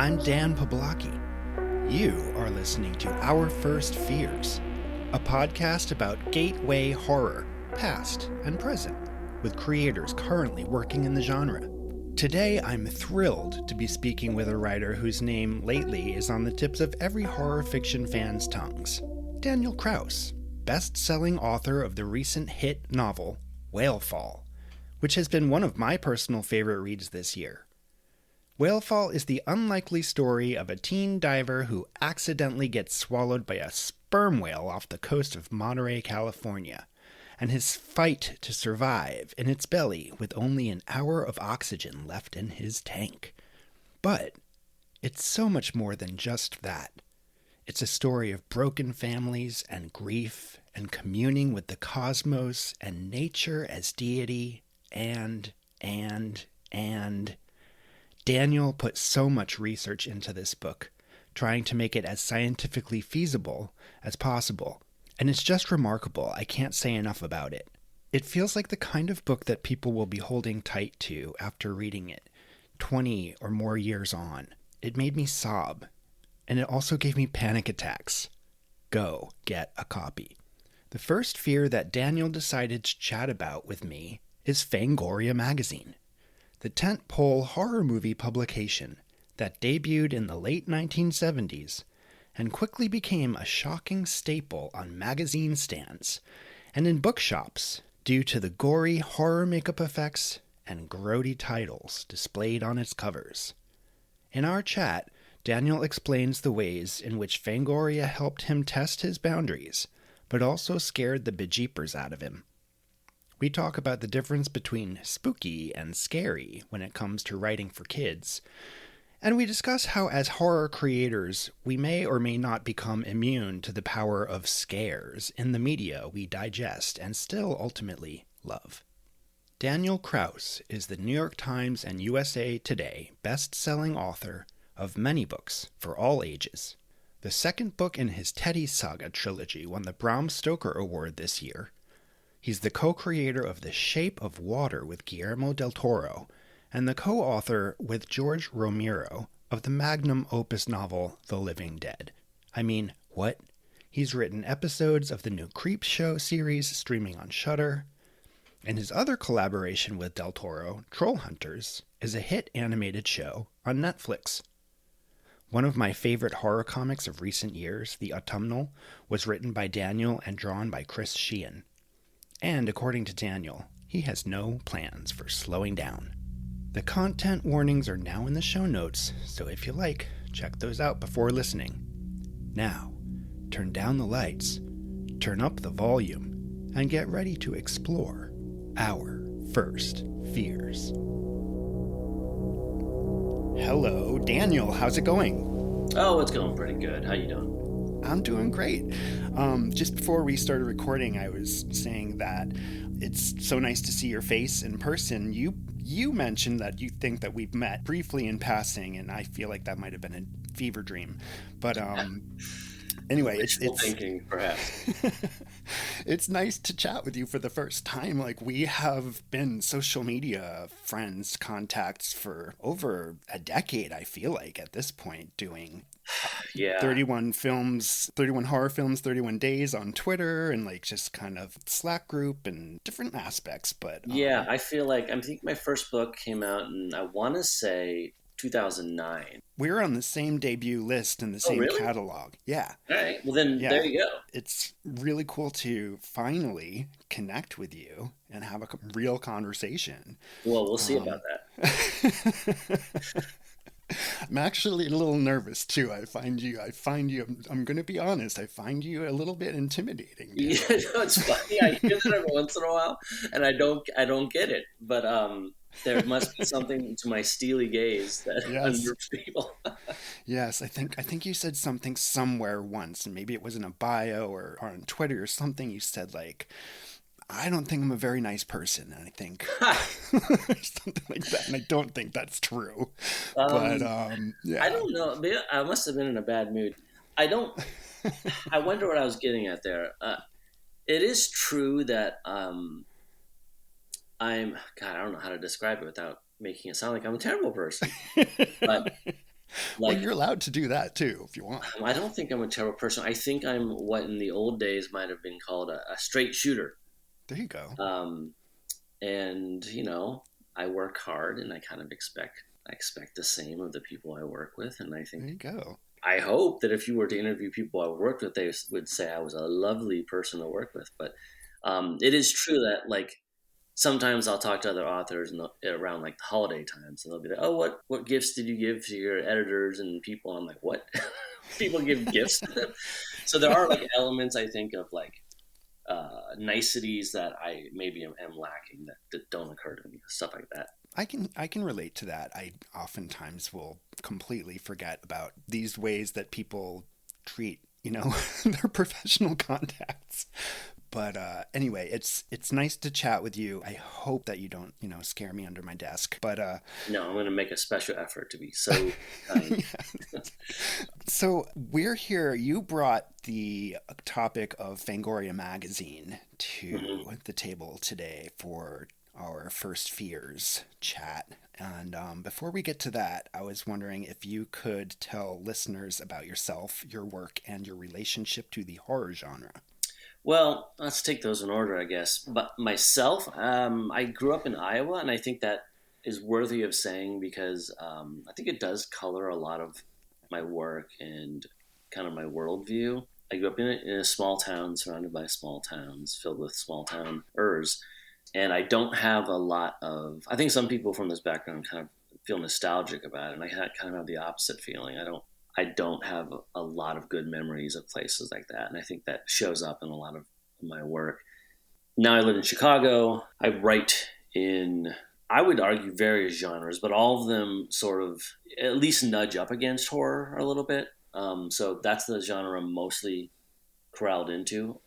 I'm Dan Poblocki. You are listening to Our First Fears, a podcast about gateway horror, past and present, with creators currently working in the genre. Today, I'm thrilled to be speaking with a writer whose name lately is on the tips of every horror fiction fan's tongues. Daniel Kraus, best-selling author of the recent hit novel, Whalefall, which has been one of my personal favorite reads this year. Whalefall is the unlikely story of a teen diver who accidentally gets swallowed by a sperm whale off the coast of Monterey, California, and his fight to survive in its belly with only an hour of oxygen left in his tank. But it's so much more than just that. It's a story of broken families and grief and communing with the cosmos and nature as deity and Daniel put so much research into this book, trying to make it as scientifically feasible as possible, and it's just remarkable. I can't say enough about it. It feels like the kind of book that people will be holding tight to after reading it 20 or more years on. It made me sob, and it also gave me panic attacks. Go get a copy. The first fear that Daniel decided to chat about with me is Fangoria Magazine, the tentpole horror movie publication that debuted in the late 1970s and quickly became a shocking staple on magazine stands and in bookshops due to the gory horror makeup effects and grody titles displayed on its covers. In our chat, Daniel explains the ways in which Fangoria helped him test his boundaries, but also scared the bejeepers out of him. We talk about the difference between spooky and scary when it comes to writing for kids, and we discuss how as horror creators we may or may not become immune to the power of scares in the media we digest and still ultimately love. Daniel Kraus is the New York Times and USA Today best-selling author of many books for all ages. The second book in his Teddies Saga trilogy won the Bram Stoker Award this year. He's the co-creator of The Shape of Water with Guillermo Del Toro and the co-author with George Romero of the magnum opus novel The Living Dead. I mean, what? He's written episodes of the new Creepshow series streaming on Shudder, and his other collaboration with Del Toro, Troll Hunters, is a hit animated show on Netflix. One of my favorite horror comics of recent years, The Autumnal, was written by Daniel and drawn by Chris Sheehan. And according to Daniel, he has no plans for slowing down. The content warnings are now in the show notes, so if you like, check those out before listening. Now, turn down the lights, turn up the volume, and get ready to explore our first fears. Hello, Daniel. How's it going? Oh, it's going pretty good. How you doing? I'm doing great. Just before we started recording, I was saying that it's so nice to see your face in person. You mentioned that you think that we've met briefly in passing, and I feel like that might have been a fever dream. But anyway, it's thinking perhaps. It's nice to chat with you for the first time. Like, we have been social media friends, contacts for over a decade, I feel like, at this point, doing 31 horror films, 31 days on Twitter, and like just kind of Slack group and different aspects. But yeah, I feel like I think my first book came out in, I want to say, 2009. We're on the same debut list in the same really? catalog. Yeah. All right. Well, then there you go. It's really cool to finally connect with you and have a real conversation. Well, we'll see about that. I'm actually a little nervous too. I find you, I'm going to be honest, I find you a little bit intimidating. Yeah, no, it's funny. I hear that every once in a while, and I don't get it. But there must be something to my steely gaze that unnerves people. Yes, I think you said something somewhere once, and maybe it was in a bio or on Twitter or something. You said like, I don't think I'm a very nice person. And I think something like that. And I don't think that's true. I don't know. I must have been in a bad mood. I wonder what I was getting at there. It is true that I don't know how to describe it without making it sound like I'm a terrible person. But Well, Like, you're allowed to do that too if you want. I don't think I'm a terrible person. I think I'm what in the old days might have been called a straight shooter. There you go. And I work hard, and I expect the same of the people I work with, and I think There you go. I hope that if you were to interview people I worked with, they would say I was a lovely person to work with. But it is true that like sometimes I'll talk to other authors around like the holiday times, and they'll be like, "Oh, what gifts did you give to your editors and people?" And I'm like, "What? People give gifts to them?" So there are like elements I think of like niceties that I maybe am lacking that don't occur to me, stuff like that. I can relate to that. I oftentimes will completely forget about these ways that people treat, their professional contacts. But anyway, it's nice to chat with you. I hope that you don't, scare me under my desk. But no, I'm going to make a special effort to be so kind. So we're here. You brought the topic of Fangoria Magazine to the table today for our First Fears chat. And before we get to that, I was wondering if you could tell listeners about yourself, your work, and your relationship to the horror genre. Well, let's take those in order, I guess. But myself, I grew up in Iowa, and I think that is worthy of saying because I think it does color a lot of my work and kind of my worldview. I grew up in a small town surrounded by small towns, filled with small towners. And I don't have a lot of, I think some people from this background kind of feel nostalgic about it. And I kind of have the opposite feeling. I don't have a lot of good memories of places like that. And I think that shows up in a lot of my work. Now I live in Chicago. I write in, I would argue, various genres, but all of them sort of at least nudge up against horror a little bit. So that's the genre I'm mostly corralled into.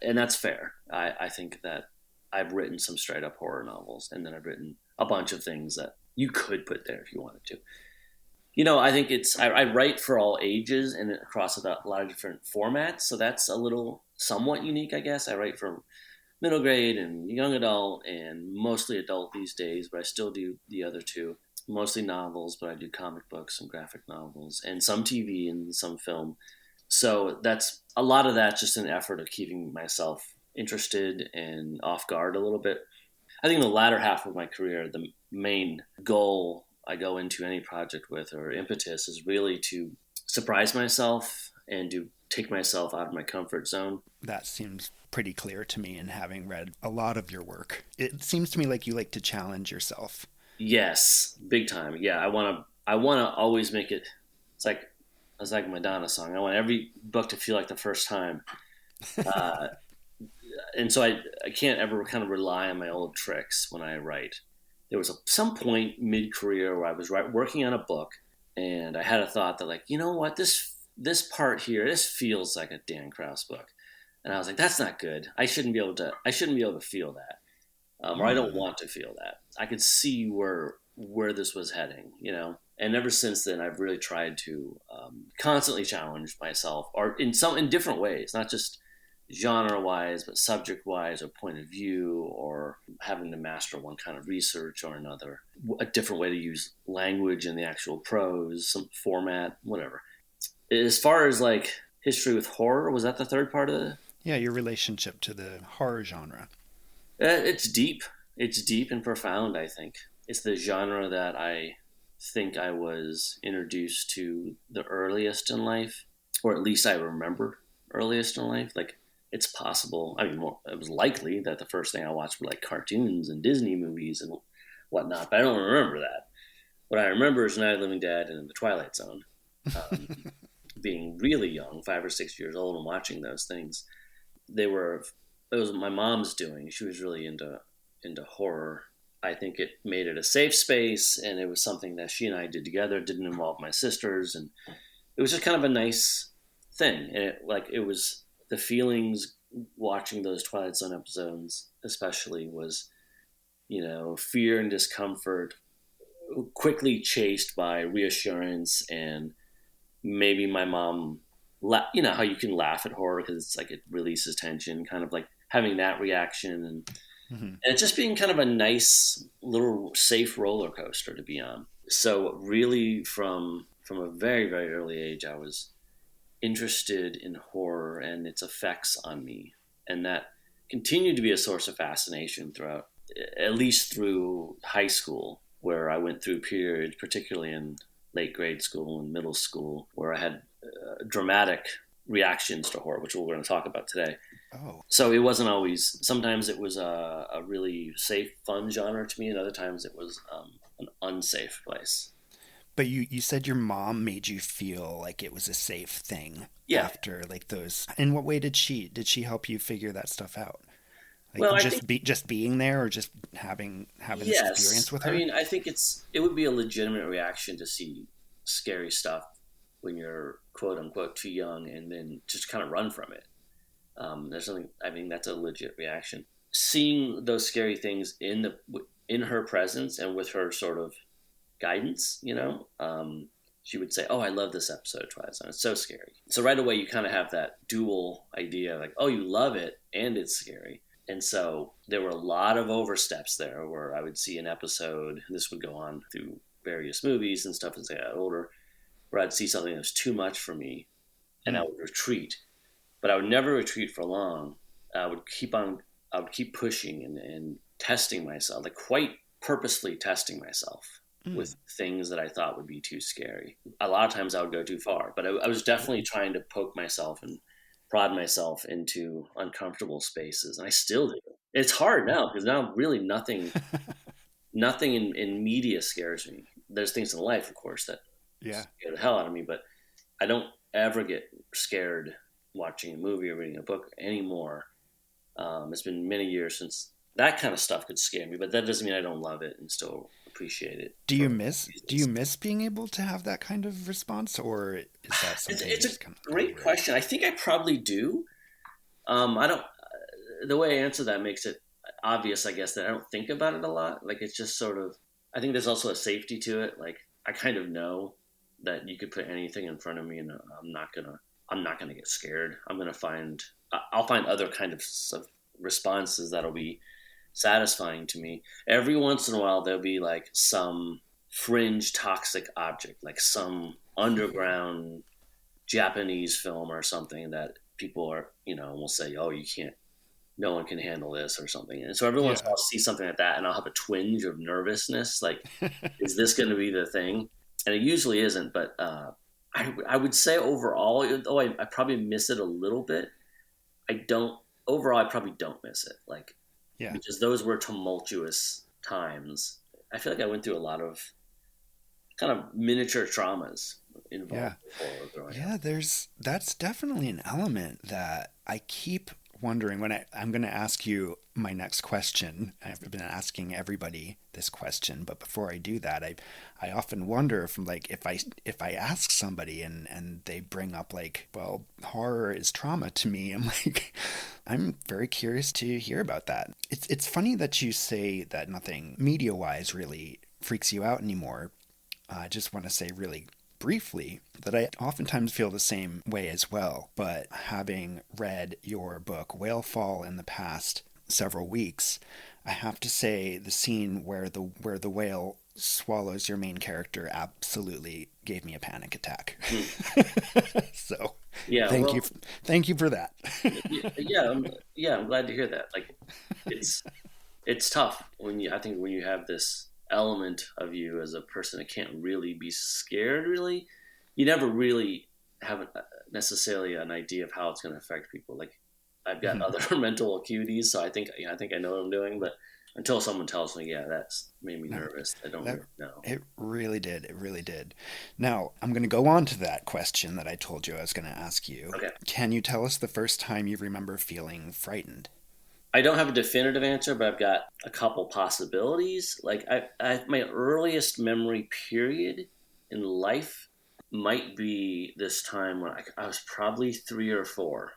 And that's fair. I think that I've written some straight up horror novels, and then I've written a bunch of things that you could put there if you wanted to. I think I write for all ages and across a lot of different formats. So that's a little somewhat unique, I guess. I write for middle grade and young adult and mostly adult these days, but I still do the other two. Mostly novels, but I do comic books and graphic novels and some TV and some film. So that's a lot of that's just an effort of keeping myself interested and off guard a little bit. I think in the latter half of my career, the main goal I go into any project with or impetus is really to surprise myself and to take myself out of my comfort zone. That seems pretty clear to me in having read a lot of your work. It seems to me like you like to challenge yourself. Yes, big time. Yeah, I want to always make it. It's like Madonna song. I want every book to feel like the first time. And so I can't ever kind of rely on my old tricks when I write. There was some point mid-career where I was working on a book, and I had a thought that like, you know what, this part here, this feels like a Dan Kraus book, and I was like, that's not good. I shouldn't be able to feel that, or I don't want to feel that. I could see where this was heading, And ever since then, I've really tried to constantly challenge myself, or in different ways, not just genre-wise, but subject-wise or point of view, or having to master one kind of research or another, a different way to use language in the actual prose, some format, whatever. As far as like history with horror, was that the third part of it? Yeah, your relationship to the horror genre. It's deep. It's deep and profound, I think. It's the genre that I think I was introduced to the earliest in life, or at least I remember earliest in life. Like, it's possible. I mean, it was likely that the first thing I watched were like cartoons and Disney movies and whatnot, but I don't remember that. What I remember is Night of the Living Dead and The Twilight Zone. Being really young, 5 or 6 years old, and watching those things. It was my mom's doing. She was really into horror. I think it made it a safe space, and it was something that she and I did together. It didn't involve my sisters, and it was just kind of a nice thing. And it was the feelings watching those Twilight Zone episodes, especially, was fear and discomfort, quickly chased by reassurance and maybe my mom. How you can laugh at horror because it's like it releases tension, kind of like having that reaction and. And it's just being kind of a nice little safe roller coaster to be on. So really from from a very, very early age, I was interested in horror and its effects on me. And that continued to be a source of fascination throughout, at least through high school, where I went through periods, particularly in late grade school and middle school, where I had dramatic reactions to horror, which we're going to talk about today. Oh. So it wasn't always, sometimes it was a really safe, fun genre to me, and other times it was an unsafe place. But you said your mom made you feel like it was a safe thing Yeah. after like those. In what way did she help you figure that stuff out? Like Well, I just think, just being there, or just having this experience yes. with I her? mean, I think it would be a legitimate reaction to see scary stuff when you're quote unquote too young and then just kind of run from it. There's something, I mean, that's a legit reaction. Seeing those scary things in her presence and with her sort of guidance, she would say, "Oh, I love this episode of Twilight Zone. It's so scary." So right away, you kind of have that dual idea, like, "Oh, you love it and it's scary." And so there were a lot of oversteps there, where I would see an episode, and this would go on through various movies and stuff as I got older, where I'd see something that was too much for me, and I would retreat. But I would never retreat for long. I would keep pushing and testing myself, like quite purposely testing myself with things that I thought would be too scary. A lot of times I would go too far, but I was definitely trying to poke myself and prod myself into uncomfortable spaces, and I still do. It's hard now because now really nothing in media scares me. There's things in life, of course, that Yeah. scare the hell out of me, but I don't ever get scared watching a movie or reading a book anymore. It's been many years since that kind of stuff could scare me, but that doesn't mean I don't love it and still appreciate it. Do you miss being able to have that kind of response, or is that something you It's just a kind of got great over? question. I think I probably do. I don't. The way I answer that makes it obvious, I guess, that I don't think about it a lot. Like it's just sort of. I think there's also a safety to it. Like I kind of know that you could put anything in front of me, and I'm not gonna get scared. I'll find other kind of responses that'll be satisfying to me. Every once in a while, there'll be like some fringe toxic object, like some underground Japanese film or something that people will say, "Oh, you can't, no one can handle this," or something. And so every once in a Yeah. while, I'll see something like that, and I'll have a twinge of nervousness, like, is this going to be the thing? And it usually isn't, but I would say overall, though I probably miss it a little bit, I don't. Overall, I probably don't miss it, like Yeah. because those were tumultuous times. I feel like I went through a lot of kind of miniature traumas Yeah. involved with horror growing up. Yeah, that's definitely an element that I keep wondering when I'm going to ask you my next question. I've been asking everybody this question, but before I do that, I often wonder if like if I ask somebody and they bring up like, well, horror is trauma to me. I'm like, I'm very curious to hear about that. It's funny that you say that nothing media-wise really freaks you out anymore. I just want to say really briefly that I oftentimes feel the same way as well. But having read your book, Whalefall, in the past several weeks, I have to say the scene where the whale swallows your main character absolutely gave me a panic attack. Hmm. So Yeah, thank you, well, thank you for that. yeah, I'm glad to hear that. Like, it's it's tough when I think when you have this element of you as a person that can't really be scared. Really, you never really have necessarily an idea of how it's going to affect people. Like, I've got other mental acuities, so I think I know what I'm doing, but until someone tells me, yeah, that's made me No, nervous. I don't that really know. it really did. It really did. Now, I'm going to go on to that question that I told you I was going to ask you. Okay. Can you tell us the first time you remember feeling frightened? I don't have a definitive answer, but I've got a couple possibilities. Like my earliest memory period in life might be this time when I was probably 3 or 4,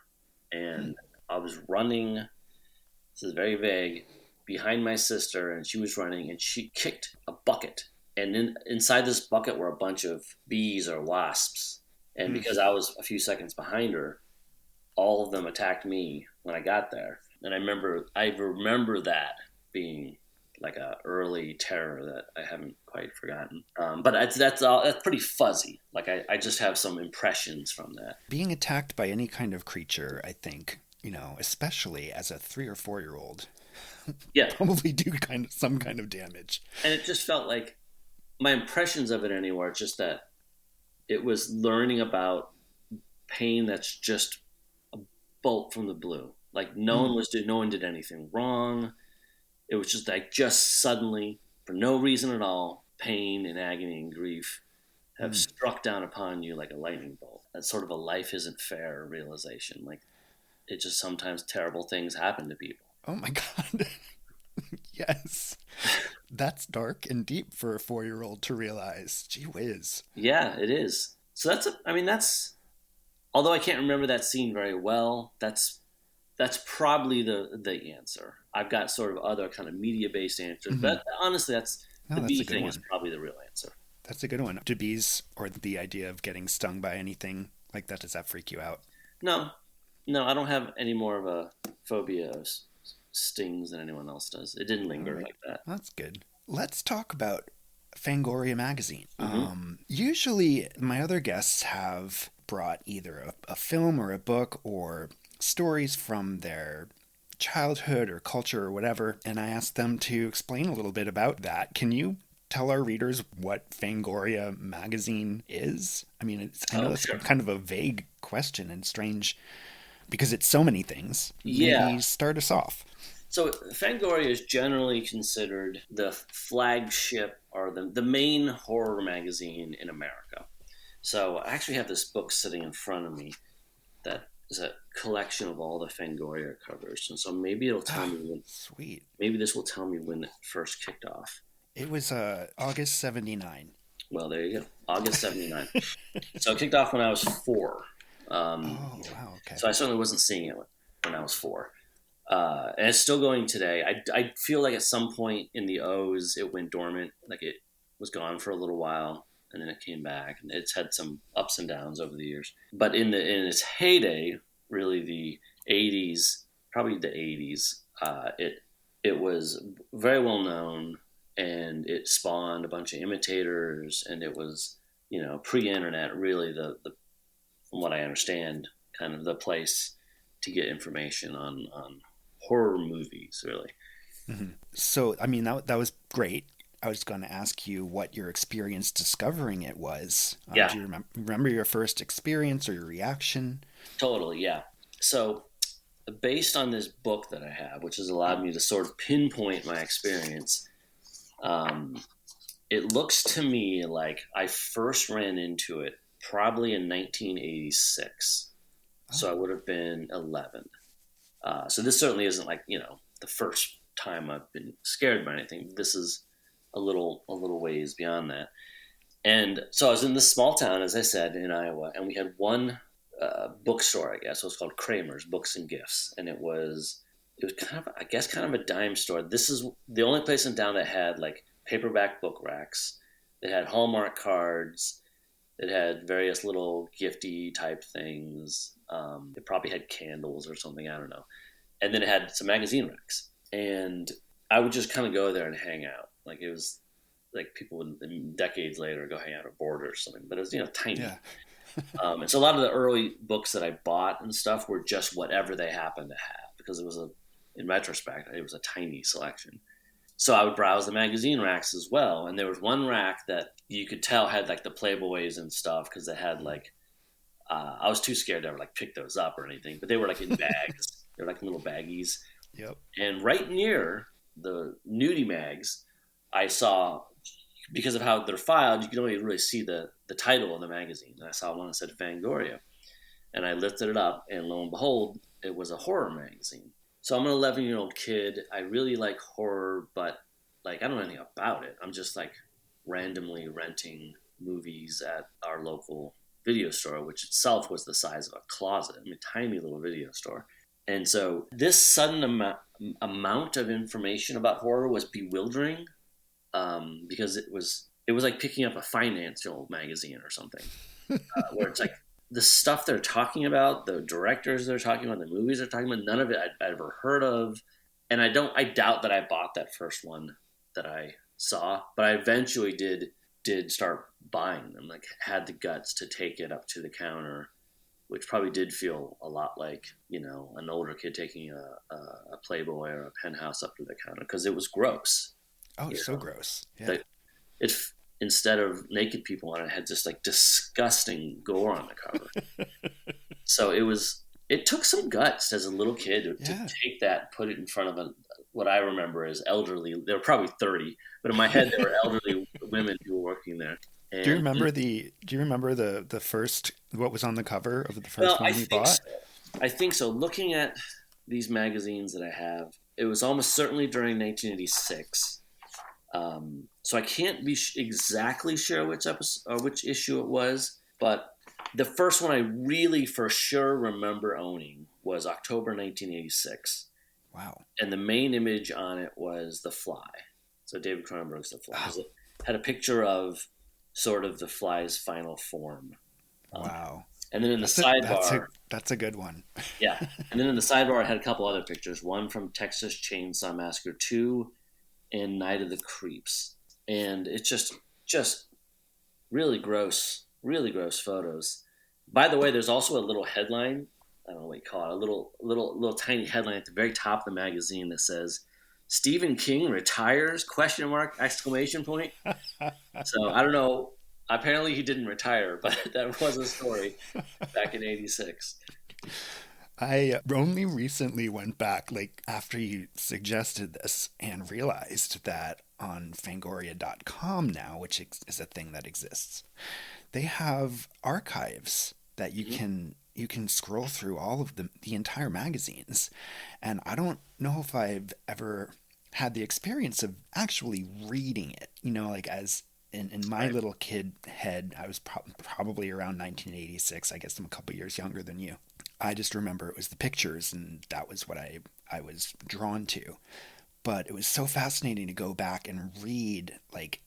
Hmm. and I was running. This is very vague. Behind my sister, and she was running, and she kicked a bucket, and inside this bucket were a bunch of bees or wasps. And Hmm. because I was a few seconds behind her, all of them attacked me when I got there. And I remember that being like a early terror that I haven't quite forgotten. But that's pretty fuzzy. Like I just have some impressions from that. Being attacked by any kind of creature, I think, especially as a 3 or 4 year old, Yeah, probably do some kind of damage. and it just felt like my impressions of it anyway. Just that it was learning about pain that's just a bolt from the blue. Like no one did anything wrong. It was just like just suddenly, for no reason at all, pain and agony and grief have struck down upon you like a lightning bolt. That's sort of a life isn't fair realization. Like it just sometimes terrible things happen to people. Oh my God. Yes. That's dark and deep for a 4 year old to realize. Gee whiz. Yeah, it is. So that's although I can't remember that scene very well, that's probably the answer. I've got sort of other kind of media based answers, but honestly, the bee thing is probably the real answer. That's a good one. Do bees or the idea of getting stung by anything like that, does that freak you out? No, I don't have any more of a phobia of stings than anyone else does. It didn't linger like that. That's good. Let's talk about Fangoria Magazine. Usually my other guests have brought either a film or a book or stories from their childhood or culture or whatever, and I asked them to explain a little bit about that. Can you tell our readers what Fangoria Magazine is? I mean, I know it's kind of a vague question and strange because it's so many things. Yeah. Maybe start us off. So Fangoria is generally considered the flagship or the main horror magazine in America. So I actually have this book sitting in front of me that is a collection of all the Fangoria covers. And so maybe it'll tell me when. Sweet. Maybe this will tell me when it first kicked off. It was August 79. Well, there you go. August 79. So it kicked off when I was 4. Oh, wow. Okay. So I certainly wasn't seeing it when I was 4. And it's still going today. I feel like at some point in the O's, it went dormant. Like it was gone for a little while, and then it came back. And it's had some ups and downs over the years. But in its heyday, really the 80s, probably the 80s, it was very well known, and it spawned a bunch of imitators, and it was, pre-internet, really the from what I understand, kind of the place to get information on horror movies, really. Mm-hmm. So, I mean, that was great. I was going to ask you what your experience discovering it was. Yeah. Do you remember your first experience or your reaction? Totally, yeah. So, based on this book that I have, which has allowed me to sort of pinpoint my experience, it looks to me like I first ran into it probably in 1986. So I would have been 11. So this certainly isn't like, the first time I've been scared by anything. This is a little ways beyond that. And so I was in this small town, as I said, in Iowa, and we had one bookstore, I guess. It was called Kramer's Books and Gifts. And it was kind of a dime store. This is the only place in town that had like paperback book racks. It had Hallmark cards. It had various little gifty type things. It probably had candles or something. I don't know. And then it had some magazine racks. And I would just kind of go there and hang out. Like it was like people would decades later go hang out at Borders or something. But it was, tiny. Yeah. And so a lot of the early books that I bought and stuff were just whatever they happened to have, because it was in retrospect, it was a tiny selection. So I would browse the magazine racks as well. And there was one rack that you could tell had like the Playboys and stuff, because they had like, I was too scared to ever like pick those up or anything, but they were like in bags. They're like little baggies. Yep. And right near the nudie mags, I saw, because of how they're filed, you can only really see the title of the magazine. And I saw one that said Fangoria. And I lifted it up, and lo and behold, it was a horror magazine. So I'm an 11-year-old kid. I really like horror, but like I don't know anything about it. I'm just like randomly renting movies at our local video store, which itself was the size of a closet. I mean, tiny little video store. And so this sudden amount of information about horror was bewildering, because it was like picking up a financial magazine or something, where it's like the stuff they're talking about, the directors they're talking about, the movies they're talking about, none of it I'd ever heard of. And I doubt that I bought that first one that I saw, but I eventually did start buying them. Like, had the guts to take it up to the counter, which probably did feel a lot like, you know, an older kid taking a Playboy or a Penthouse up to the counter, because it was gross. Oh, so Know? gross. Yeah. Like, it, instead of naked people on it, had just like disgusting gore on the cover. So it took some guts as a little kid to take that, put it in front of what I remember as elderly. They were probably 30, but in my head they were elderly women who were working there. And, do you remember the first, what was on the cover of the first one you bought? I think so. Looking at these magazines that I have, it was almost certainly during 1986. So I can't be exactly sure which episode or which issue it was, but the first one I really for sure remember owning was October 1986. Wow. And the main image on it was The Fly. So David Cronenberg's The Fly. It had a picture of sort of the fly's final form. Wow. And then in the sidebar... That's a good one. Yeah. And then in the sidebar, I had a couple other pictures. One from Texas Chainsaw Massacre 2 and Night of the Creeps. And it's just really gross photos. By the way, there's also a little headline. I don't know what you call it. A little tiny headline at the very top of the magazine that says, "Stephen King retires?" ? Exclamation point. So I don't know. Apparently he didn't retire, but that was a story back in '86. I only recently went back, like after you suggested this, and realized that on Fangoria.com now, which is a thing that exists, they have archives that you can scroll through all of the entire magazines. And I don't know if I've ever had the experience of actually reading it, you know, like as in my little kid head, I was probably around 1986. I guess I'm a couple years younger than you. I just remember it was the pictures, and that was what I was drawn to. But it was so fascinating to go back and read like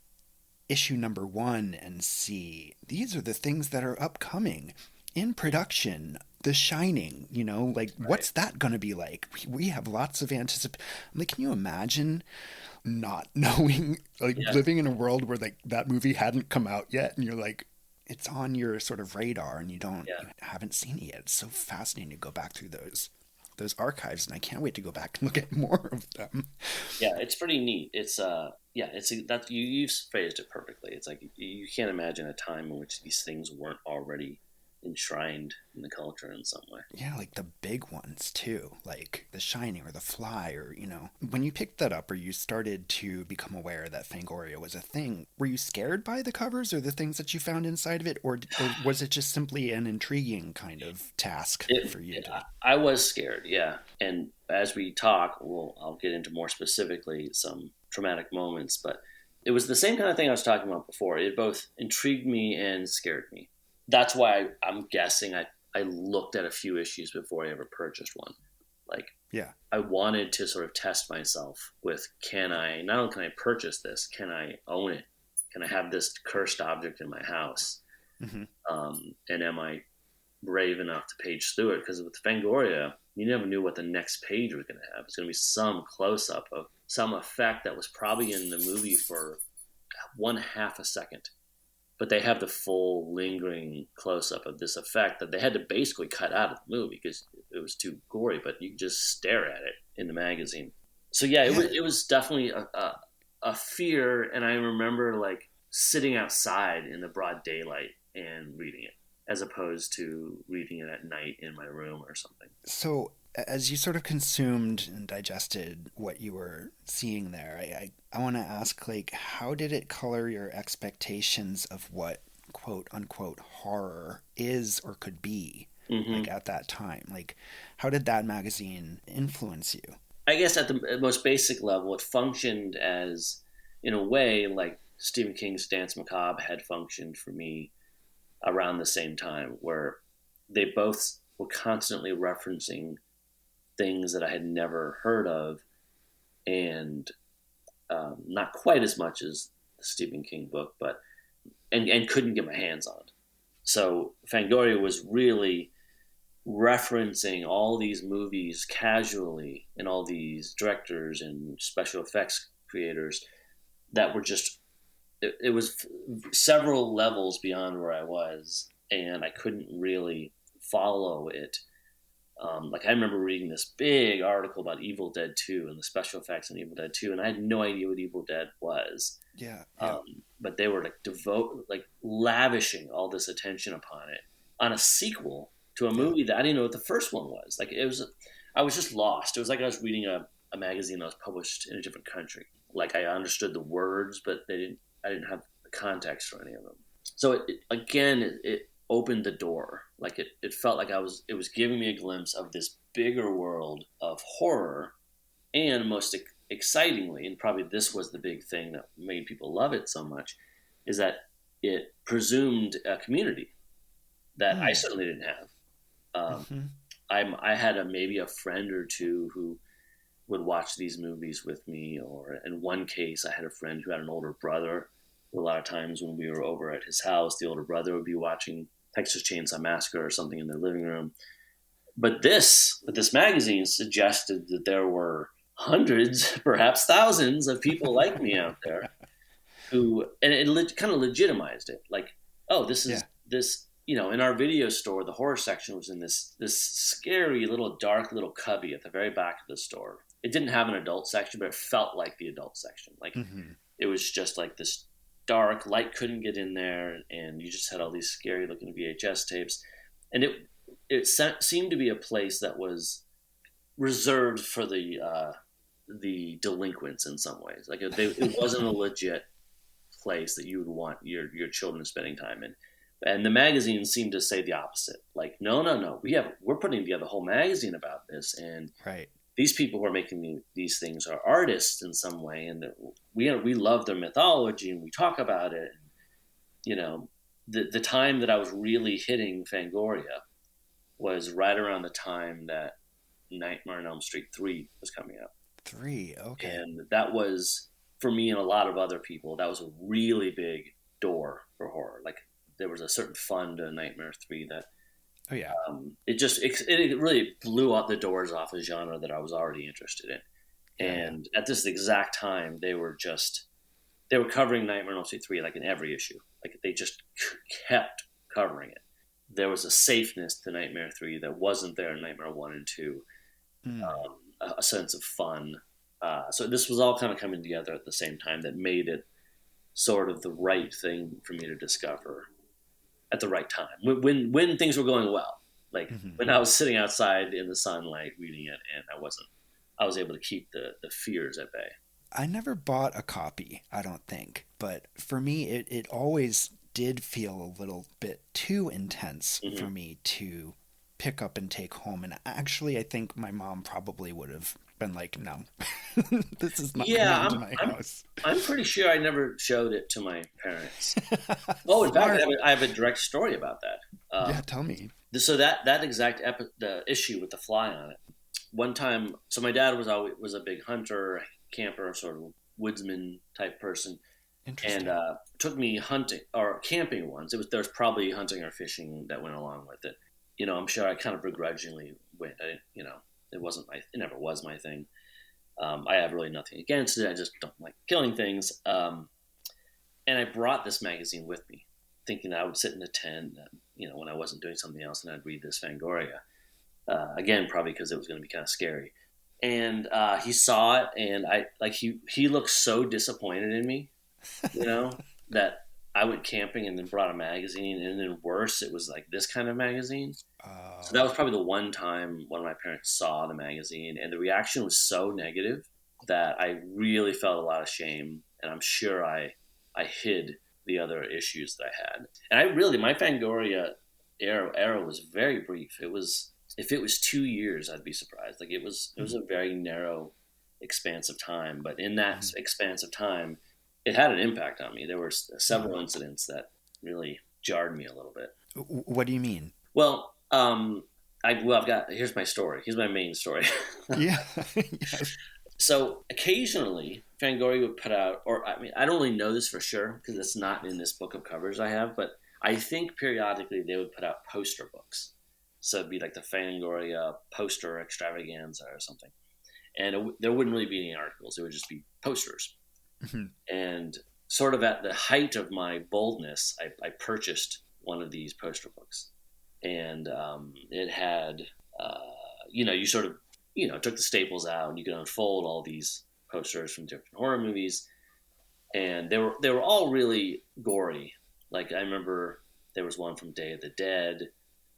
issue number 1 and see these are the things that are upcoming in production. The Shining, you know, like what's that going to be like? We have lots of anticipation. Like, can you imagine not knowing, like living in a world where like that movie hadn't come out yet, and you're like, it's on your sort of radar, and you haven't seen it yet. It's so fascinating to go back through those archives, and I can't wait to go back and look at more of them. Yeah, it's pretty neat. It's that you phrased it perfectly. It's like you can't imagine a time in which these things weren't already enshrined in the culture in some way. Yeah, like the big ones too, like The Shining or The Fly, or, you know, when you picked that up or you started to become aware that Fangoria was a thing, were you scared by the covers or the things that you found inside of it, or was it just simply an intriguing kind of task for you? I was scared, yeah. And as we talk, I'll get into more specifically some traumatic moments, but it was the same kind of thing I was talking about before. It both intrigued me and scared me. That's why I'm guessing I looked at a few issues before I ever purchased one. Like, I wanted to sort of test myself with, not only can I purchase this, can I own it? Can I have this cursed object in my house? Mm-hmm. And am I brave enough to page through it? Because with Fangoria, you never knew what the next page was going to have. It's going to be some close-up of some effect that was probably in the movie for 1/2 a second. But they have the full lingering close-up of this effect that they had to basically cut out of the movie because it was too gory, but you could just stare at it in the magazine. So it was definitely a fear, and I remember like sitting outside in the broad daylight and reading it, as opposed to reading it at night in my room or something. So as you sort of consumed and digested what you were seeing there, I want to ask, like, how did it color your expectations of what quote unquote horror is or could be, like at that time? Like, how did that magazine influence you? I guess at the most basic level, it functioned as, in a way, like Stephen King's Danse Macabre had functioned for me around the same time, where they both were constantly referencing things that I had never heard of, and not quite as much as the Stephen King book, but and couldn't get my hands on. So Fangoria was really referencing all these movies casually, and all these directors and special effects creators that were just, it was several levels beyond where I was, and I couldn't really follow it. Like I remember reading this big article about Evil Dead 2 and the special effects in Evil Dead 2, and I had no idea what Evil Dead was. Yeah. Yeah. But they were like lavishing all this attention upon it on a sequel to a movie that I didn't know what the first one was. Like I was just lost. It was like I was reading a magazine that was published in a different country. Like I understood the words, but I didn't have the context for any of them. So it opened the door. Like it felt like it was giving me a glimpse of this bigger world of horror, and most excitingly, and probably this was the big thing that made people love it so much, is that it presumed a community that I certainly didn't have. I had maybe a friend or two who would watch these movies with me, or in one case, I had a friend who had an older brother. A lot of times when we were over at his house, the older brother would be watching Texas Chainsaw Massacre or something in their living room. But this magazine suggested that there were hundreds, perhaps thousands of people like me out there who, and it kind of legitimized it. Like, oh, this is this, in our video store, the horror section was in this scary little dark little cubby at the very back of the store. It didn't have an adult section, but it felt like the adult section. Like it was just like this dark, light couldn't get in there, and you just had all these scary looking VHS tapes. And it seemed to be a place that was reserved for the delinquents in some ways. Like it wasn't a legit place that you would want your children spending time in. And the magazine seemed to say the opposite. Like, no, we're putting together a whole magazine about this, and these people who are making these things are artists in some way, and we love their mythology, and we talk about it. The time that I was really hitting Fangoria was right around the time that Nightmare on Elm Street 3 was coming out. 3, okay. And that was, for me and a lot of other people, that was a really big door for horror. Like, there was a certain fun to Nightmare 3 that it really blew out the doors off a genre that I was already interested in. And at this exact time, they were covering Nightmare on Elm Street 3 like in every issue. Like they just kept covering it. There was a safeness to Nightmare 3 that wasn't there in Nightmare 1 and 2. A sense of fun. So this was all kind of coming together at the same time that made it sort of the right thing for me to discover at the right time, when things were going well, like when I was sitting outside in the sunlight reading it, and I was able to keep the fears at bay. I never bought a copy, I don't think, but for me, it always did feel a little bit too intense for me to pick up and take home. And actually, I think my mom probably would have been like, no, this is not coming into my house. I'm pretty sure I never showed it to my parents. Oh, in fact, I have a direct story about that. Tell me. So that exact the issue with the fly on it. One time, so my dad was a big hunter, camper, sort of woodsman type person, and took me hunting or camping once. There was probably hunting or fishing that went along with it. I'm sure I kind of begrudgingly went. It never was my thing. I have really nothing against it. I just don't like killing things. And I brought this magazine with me, thinking that I would sit in a tent, when I wasn't doing something else, and I'd read this Fangoria. Again, probably because it was going to be kind of scary. And he saw it, and he looked so disappointed in me, that I went camping and then brought a magazine, and then worse, it was like this kind of magazine. So that was probably the one time one of my parents saw the magazine, and the reaction was so negative that I really felt a lot of shame, and I'm sure I hid the other issues that I had. And my Fangoria era was very brief. If it was 2 years, I'd be surprised. Like it was a very narrow expanse of time, but in that expanse of time, it had an impact on me. There were several incidents that really jarred me a little bit. What do you mean? Well, here's my story. Here's my main story. Yeah. So occasionally Fangoria would put out, I don't really know this for sure because it's not in this book of covers I have, but I think periodically they would put out poster books. So it'd be like the Fangoria poster extravaganza or something. And there wouldn't really be any articles. It would just be posters. And sort of at the height of my boldness, I purchased one of these poster books. And it had, you sort of, took the staples out and you could unfold all these posters from different horror movies. And they were all really gory. Like I remember there was one from Day of the Dead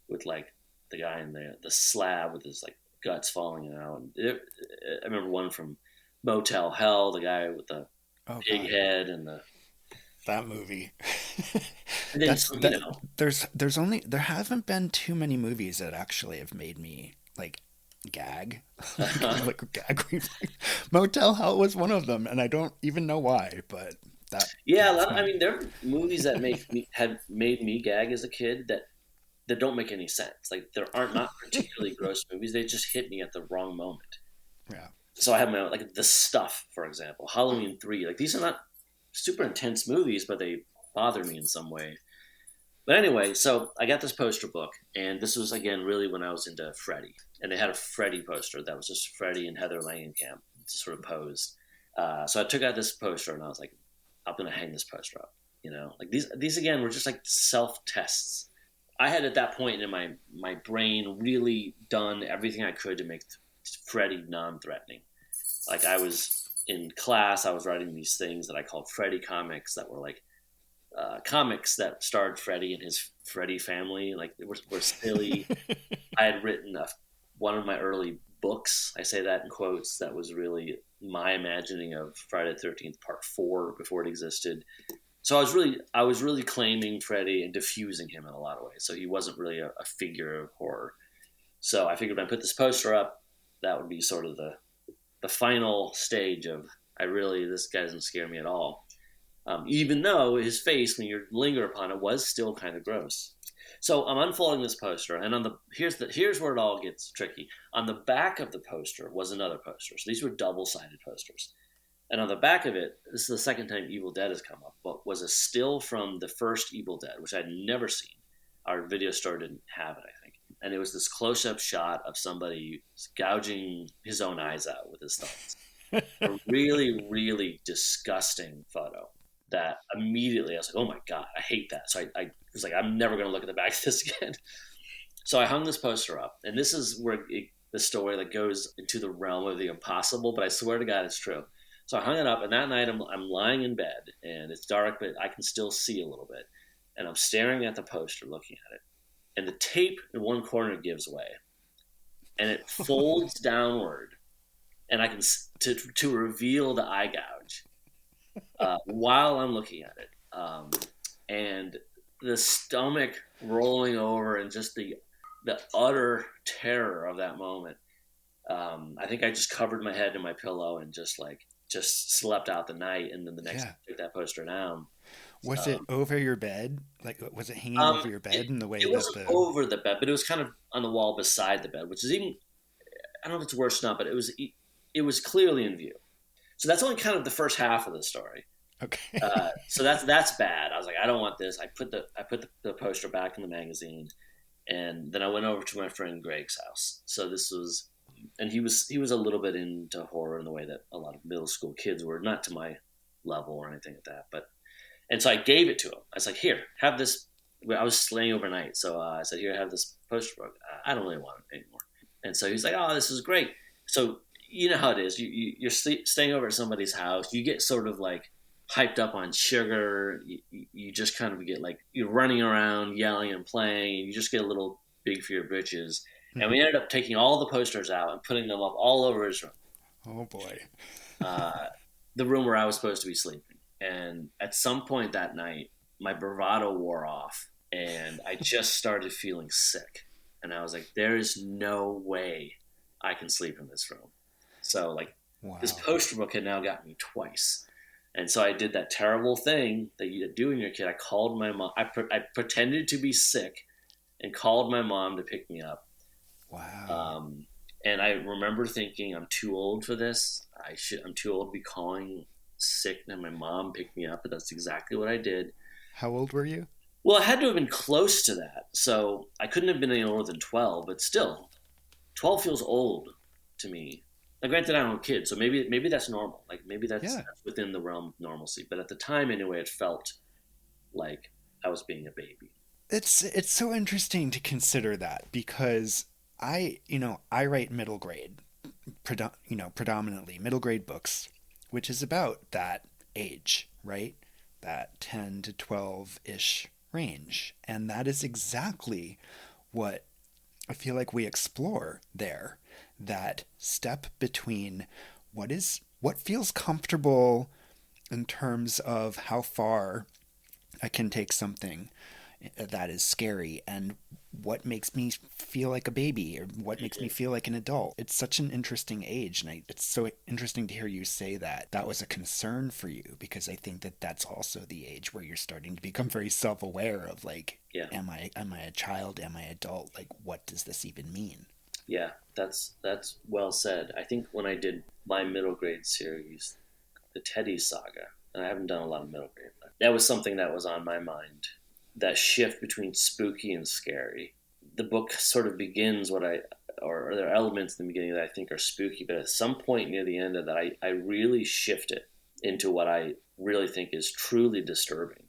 with like the guy in the slab with his like guts falling out. And I remember one from Motel Hell, the guy with the big head and that movie. And then, there haven't been too many movies that actually have made me like gag. Like gag. Motel Hell was one of them, and I don't even know why, but I mean, there are movies that had made me gag as a kid that don't make any sense. Like there aren't not particularly gross movies; they just hit me at the wrong moment. Yeah. So I have my own, like The Stuff, for example, Halloween 3. Like these are not super intense movies, but they bother me in some way. But anyway, so I got this poster book, and this was again really when I was into Freddy, and they had a Freddy poster that was just Freddy and Heather Langenkamp sort of posed. So I took out this poster, and I was like, I'm gonna hang this poster up. Like these again were just like self tests. I had at that point in my brain really done everything I could to make Freddy non-threatening. Like I was in class, I was writing these things that I called Freddy comics that were like comics that starred Freddy and his Freddy family. Like they were silly. I had written one of my early books. I say that in quotes. That was really my imagining of Friday the 13th Part 4 before it existed. So I was really claiming Freddy and diffusing him in a lot of ways. So he wasn't really a figure of horror. So I figured when I put this poster up, that would be sort of the final stage of this guy doesn't scare me at all. Even though his face, when you linger upon it, was still kind of gross. So I'm unfolding this poster, and here's where it all gets tricky. On the back of the poster was another poster. So these were double-sided posters. And on the back of it, this is the second time Evil Dead has come up, but was a still from the first Evil Dead, which I'd never seen. Our video store didn't have it, I think. And it was this close-up shot of somebody gouging his own eyes out with his thumbs. A really, really disgusting photo that immediately I was like, oh my God, I hate that. So I was like, I'm never going to look at the back of this again. So I hung this poster up, and this is where the story that goes into the realm of the impossible, but I swear to God it's true. So I hung it up, and that night I'm lying in bed, and it's dark, but I can still see a little bit. And I'm staring at the poster, looking at it. And the tape in one corner gives way. And it folds downward, and I can to reveal the eye gouge while I'm looking at it. And the stomach rolling over and just the utter terror of that moment. I think I just covered my head in my pillow and just slept out the night, and then the next day I took that poster down. Was it over your bed? Like, was it hanging over your bed in the way it wasn't over the bed, but it was kind of on the wall beside the bed, which is even, I don't know if it's worse or not, but it was clearly in view. So that's only kind of the first half of the story. Okay. So that's bad. I was like, I don't want this. I put the poster back in the magazine, and then I went over to my friend Greg's house. So this was, and he was a little bit into horror in the way that a lot of middle school kids were, not to my level or anything like that, but. And so I gave it to him. I was like, here, have this. I was staying overnight. So I said, here, have this poster book. I don't really want it anymore. And so he's like, oh, this is great. So you know how it is. You're staying over at somebody's house. You get sort of like hyped up on sugar. You just kind of get like, you're running around, yelling and playing. And you just get a little big for your britches. Mm-hmm. And we ended up taking all the posters out and putting them up all over his room. Oh, boy. The room where I was supposed to be sleeping. And at some point that night, my bravado wore off, and I just started feeling sick. And I was like, there is no way I can sleep in this room. So, This poster book had now got me twice. And so I did that terrible thing that you do when you're a kid. I called my mom. I pretended to be sick and called my mom to pick me up. Wow. And I remember thinking, I'm too old for this. I'm too old to be calling sick, and my mom picked me up, but that's exactly what I did. How old were you? Well, I had to have been close to that, so I couldn't have been any older than 12, but still 12 feels old to me. Now, granted, I don't have kids, so maybe that's normal. Like maybe Yeah. that's within the realm of normalcy. But at the time, anyway, it felt like I was being a baby. It's so interesting to consider that because I write middle grade, predominantly middle grade books, which is about that age, right? That 10 to 12-ish range. And that is exactly what I feel like we explore there. That step between what feels comfortable in terms of how far I can take something that is scary and what makes me feel like a baby or what makes me Mhm. feel like an adult. It's such an interesting age, and it's so interesting to hear you say that that was a concern for you because I think that that's also the age where you're starting to become very self-aware of like, Yeah, am I a child? Am I adult? Like, what does this even mean? yeah, that's well said. I think when I did my middle grade series, the Teddies Saga, and I haven't done a lot of middle grade, but that was something that was on my mind. That shift between spooky and scary. The book sort of begins or there are elements in the beginning that I think are spooky, but at some point near the end of that, I really shift it into what I really think is truly disturbing,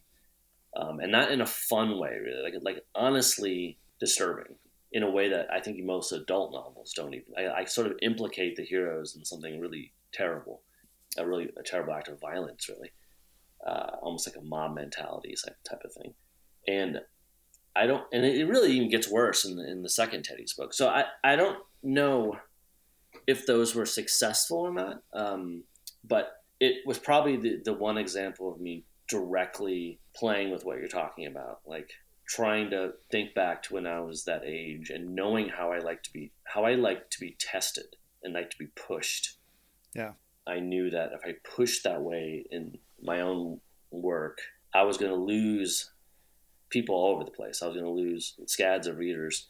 and not in a fun way, really, like honestly disturbing in a way that I think most adult novels don't even. I sort of implicate the heroes in something really terrible, a terrible act of violence, really, almost like a mob mentality type of thing. And I don't, and it really even gets worse in the second Teddy's book. So I don't know if those were successful or not, but it was probably the one example of me directly playing with what you're talking about, like trying to think back to when I was that age and knowing how I like to be tested and like to be pushed. Yeah. I knew that if I pushed that way in my own work, I was going to lose people all over the place. I was going to lose scads of readers,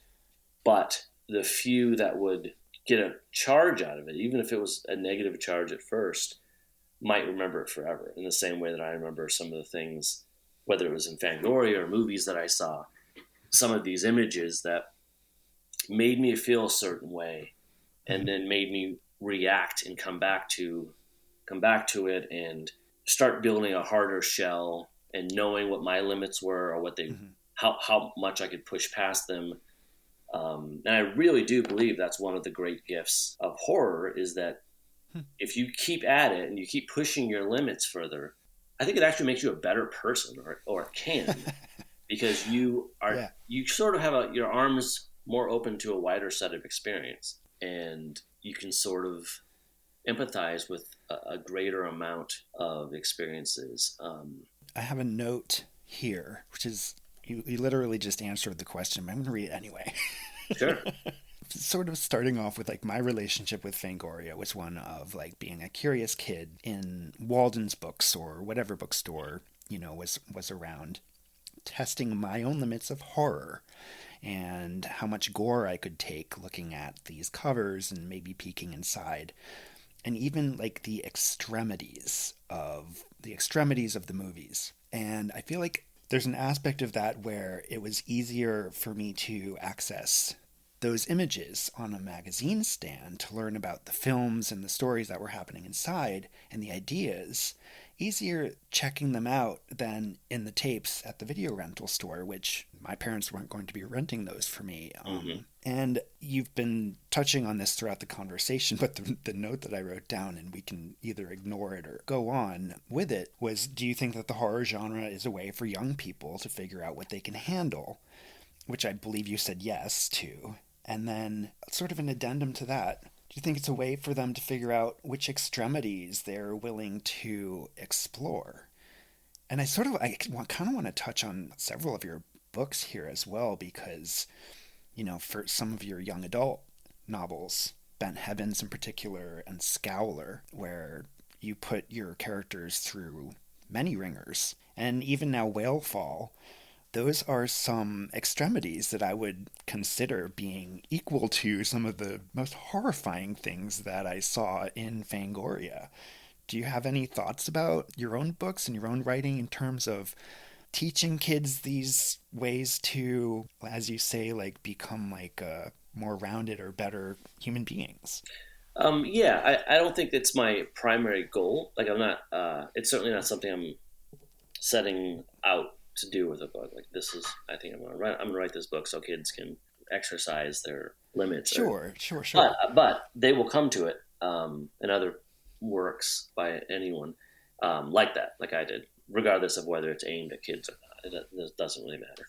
but the few that would get a charge out of it, even if it was a negative charge at first, might remember it forever. In the same way that I remember some of the things, whether it was in Fangoria or movies that I saw, some of these images that made me feel a certain way, and then made me react and come back to it and start building a harder shell and knowing what my limits were or what they Mm-hmm. how much I could push past them. And I really do believe that's one of the great gifts of horror is that if you keep at it and you keep pushing your limits further, I think it actually makes you a better person, or it can, because Yeah. you sort of have your arms more open to a wider set of experience, and you can sort of empathize with a greater amount of experiences. I have a note here, which is you literally just answered the question, but I'm going to read it anyway. Sure. Sort of starting off with like my relationship with Fangoria was one of like being a curious kid in Walden's books or whatever bookstore, was around, testing my own limits of horror and how much gore I could take looking at these covers and maybe peeking inside. And even like the extremities of the movies. And I feel like there's an aspect of that where it was easier for me to access those images on a magazine stand to learn about the films and the stories that were happening inside and the ideas. Easier checking them out than in the tapes at the video rental store, which my parents weren't going to be renting those for me. Hmm. And you've been touching on this throughout the conversation, but the note that I wrote down, and we can either ignore it or go on with it, was do you think that the horror genre is a way for young people to figure out what they can handle? Which I believe you said yes to. And then, sort of an addendum to that, do you think it's a way for them to figure out which extremities they're willing to explore? And I kind of want to touch on several of your books here as well, because, for some of your young adult novels, Bent Heavens in particular, and Scowler, where you put your characters through many ringers, and even now Whalefall, those are some extremities that I would consider being equal to some of the most horrifying things that I saw in Fangoria. Do you have any thoughts about your own books and your own writing in terms of teaching kids these ways to, as you say, like become like more rounded or better human beings? Yeah, I don't think it's my primary goal. Like I'm not. It's certainly not something I'm setting out to do with a book. Like this is. I think I'm gonna write this book so kids can exercise their limits. But they will come to it in other works by anyone like that, like I did, regardless of whether it's aimed at kids or not. It doesn't really matter.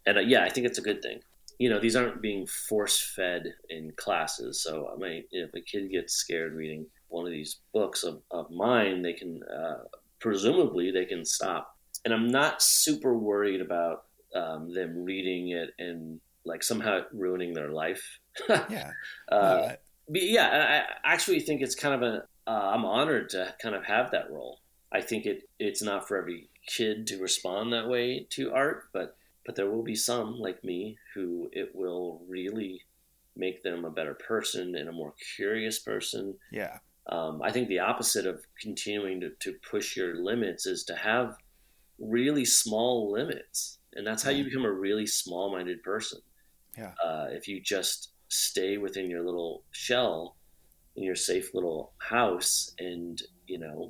And yeah, I think it's a good thing. These aren't being force fed in classes. So if a kid gets scared reading one of these books of mine, they can presumably they can stop. And I'm not super worried about them reading it and like somehow ruining their life. Yeah. Yeah, I actually think it's kind of I'm honored to kind of have that role. I think it's not for every kid to respond that way to art, but there will be some like me who it will really make them a better person and a more curious person. Yeah. I think the opposite of continuing to push your limits is to have really small limits. And that's how you become a really small-minded person. Yeah. If you just stay within your little shell in your safe little house, and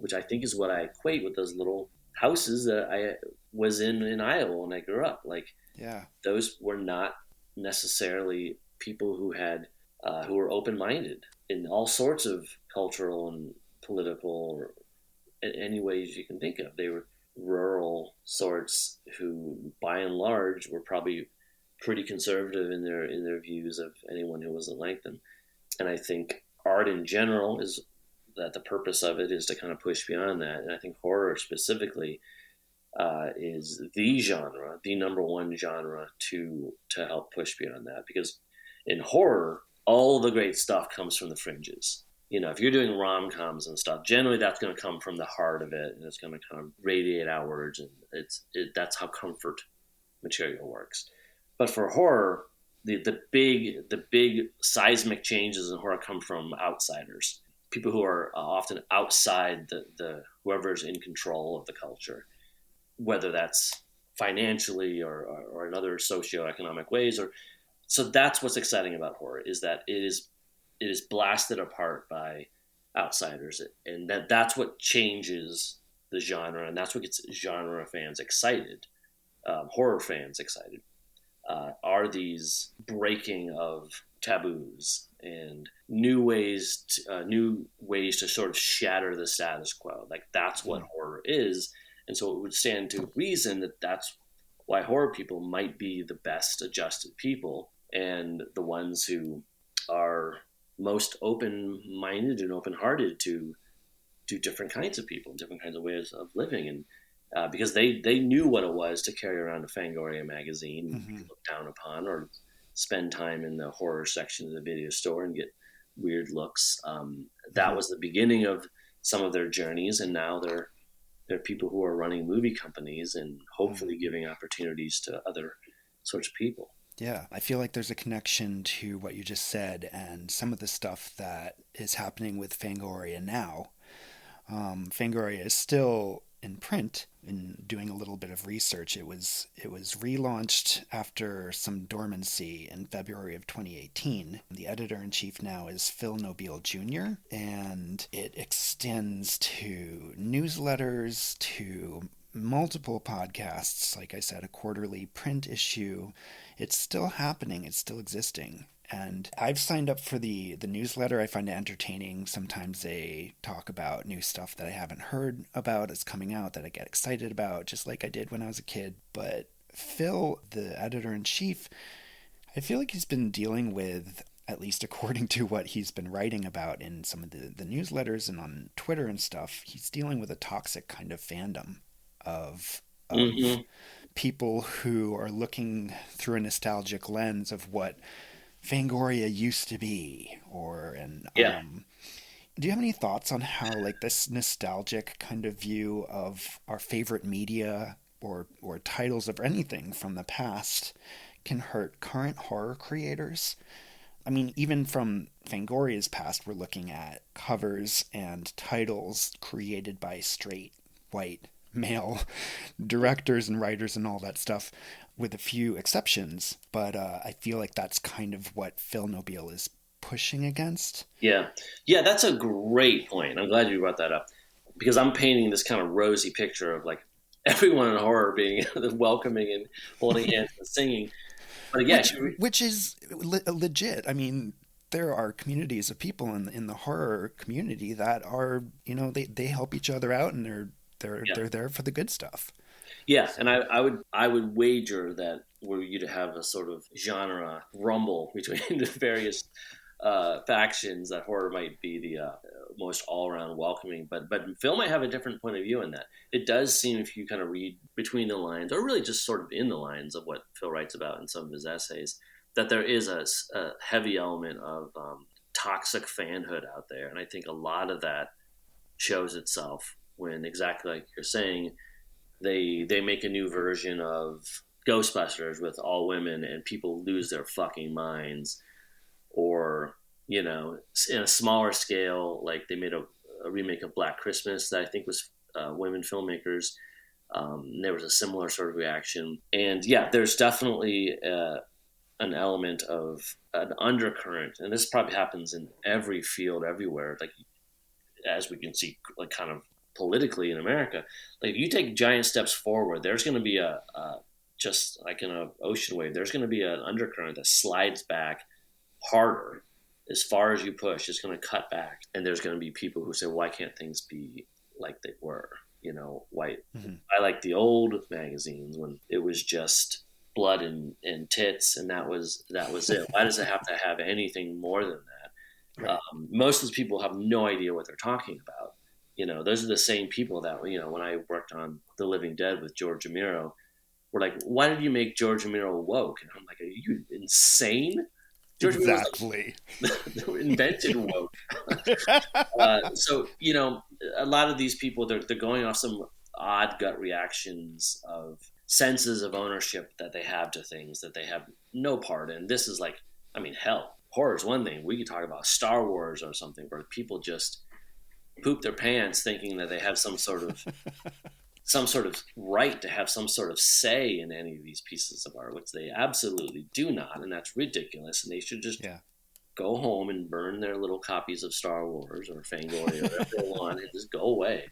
which I think is what I equate with those little houses that I was in Iowa when I grew up. Like, those were not necessarily people who had who were open-minded in all sorts of cultural and political or any ways you can think of. They were rural sorts who, by and large, were probably pretty conservative in their views of anyone who wasn't like them. And I think art in general is that the purpose of it is to kind of push beyond that. And I think horror specifically is the genre, the number one genre to help push beyond that. Because in horror, all the great stuff comes from the fringes. If you're doing rom-coms and stuff, generally that's going to come from the heart of it, and it's going to kind of radiate outwards, and that's how comfort material works. But for horror, the big seismic changes in horror come from outsiders, people who are often outside the whoever's in control of the culture, whether that's financially or in other socioeconomic ways. So that's what's exciting about horror, is that it is blasted apart by outsiders, and that's what changes the genre, and that's what gets genre fans excited, horror fans excited. Are these breaking of taboos and new ways to sort of shatter the status quo. Like that's what horror is, and so it would stand to reason that that's why horror people might be the best adjusted people and the ones who are most open-minded and open-hearted to different kinds of people, different kinds of ways of living, and because they knew what it was to carry around a Fangoria magazine, mm-hmm. look down upon, or spend time in the horror section of the video store and get weird looks. That was the beginning of some of their journeys, and now they're people who are running movie companies and hopefully giving opportunities to other sorts of people. Yeah, I feel like there's a connection to what you just said and some of the stuff that is happening with Fangoria now. Fangoria is still in print. In doing a little bit of research, it was relaunched after some dormancy in February of 2018. The editor-in-chief now is Phil Nobile Jr., and it extends to newsletters, to multiple podcasts, like I said, a quarterly print issue. It's still happening, it's still existing. And I've signed up for the newsletter. I find it entertaining. Sometimes they talk about new stuff that I haven't heard about that's coming out that I get excited about, just like I did when I was a kid. But Phil, the editor-in-chief, I feel like he's been dealing with, at least according to what he's been writing about in some of the newsletters and on Twitter and stuff, he's dealing with a toxic kind of fandom of mm-hmm. people who are looking through a nostalgic lens of what Fangoria used to be, do you have any thoughts on how like this nostalgic kind of view of our favorite media or titles of anything from the past can hurt current horror creators? I mean, even from Fangoria's past, we're looking at covers and titles created by straight, white, male directors and writers and all that stuff, with a few exceptions. But I feel like that's kind of what Phil Nobile is pushing against. Yeah. Yeah, that's a great point. I'm glad you brought that up because I'm painting this kind of rosy picture of like everyone in horror being welcoming and holding hands and singing. But yeah, Which is legit. I mean, there are communities of people in the horror community that are, they help each other out, and they're there for the good stuff. yeah, and I would wager that were you to have a sort of genre rumble between the various factions, that horror might be the most all around welcoming. But Phil might have a different point of view in that. It does seem, if you kind of read between the lines, or really just sort of in the lines of what Phil writes about in some of his essays, that there is a heavy element of toxic fanhood out there, and I think a lot of that shows itself when, exactly like you're saying, they make a new version of Ghostbusters with all women and people lose their fucking minds. Or, in a smaller scale, like they made a remake of Black Christmas that I think was women filmmakers. There was a similar sort of reaction. And yeah, there's definitely an element of an undercurrent. And this probably happens in every field everywhere. Like, as we can see, like kind of politically in America, like if you take giant steps forward, there's going to be just like in an ocean wave, there's going to be an undercurrent that slides back harder. As far as you push, it's going to cut back, and there's going to be people who say, why can't things be like they were? White. Mm-hmm. I like the old magazines when it was just blood and tits, and that was it. Why does it have to have anything more than that? Right. Most of the people have no idea what they're talking about. Those are the same people that, when I worked on The Living Dead with George Romero, were like, why did you make George Romero woke? And I'm like, are you insane? George exactly. Invented woke. So, a lot of these people, they're going off some odd gut reactions of senses of ownership that they have to things that they have no part in. This is like, I mean, hell, horror is one thing. We could talk about Star Wars or something where people just poop their pants thinking that they have some sort of right to have some sort of say in any of these pieces of art, which they absolutely do not, and that's ridiculous. And they should just go home and burn their little copies of Star Wars or Fangoria or whatever they want and just go away.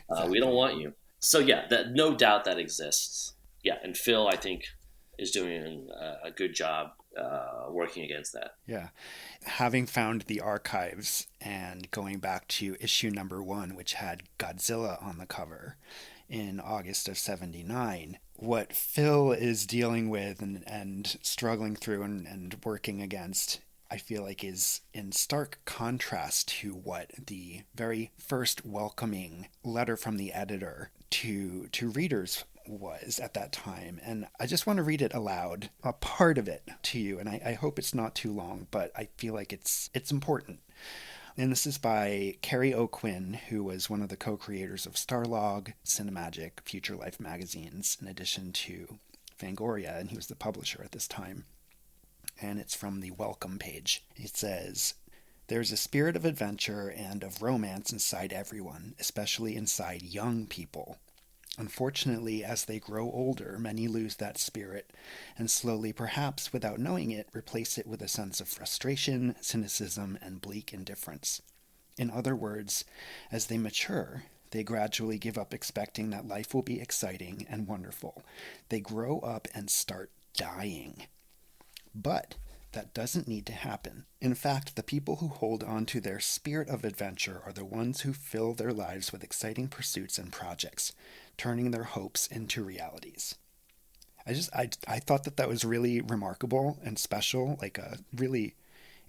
Exactly. We don't want you. So yeah, that no doubt that exists. Yeah, and Phil, I think, is doing a good job working against that. Yeah. Having found the archives and going back to issue number 1, which had Godzilla on the cover in August of 79, what Phil is dealing with and struggling through and working against, I feel like, is in stark contrast to what the very first welcoming letter from the editor to readers was at that time. And I just want to read it aloud, a part of it, to you, and I hope it's not too long, but I feel like it's important. And this is by Kerry O'Quinn, who was one of the co-creators of Starlog, Cinemagic, Future Life magazines, in addition to Fangoria, and he was the publisher at this time. And it's from the welcome page. It says, "There's a spirit of adventure and of romance inside everyone, especially inside young people. Unfortunately, as they grow older, many lose that spirit, and slowly, perhaps without knowing it, replace it with a sense of frustration, cynicism, and bleak indifference. In other words, as they mature, they gradually give up expecting that life will be exciting and wonderful. They grow up and start dying. But that doesn't need to happen. In fact, the people who hold on to their spirit of adventure are the ones who fill their lives with exciting pursuits and projects, turning their hopes into realities." I thought that was really remarkable and special, like a really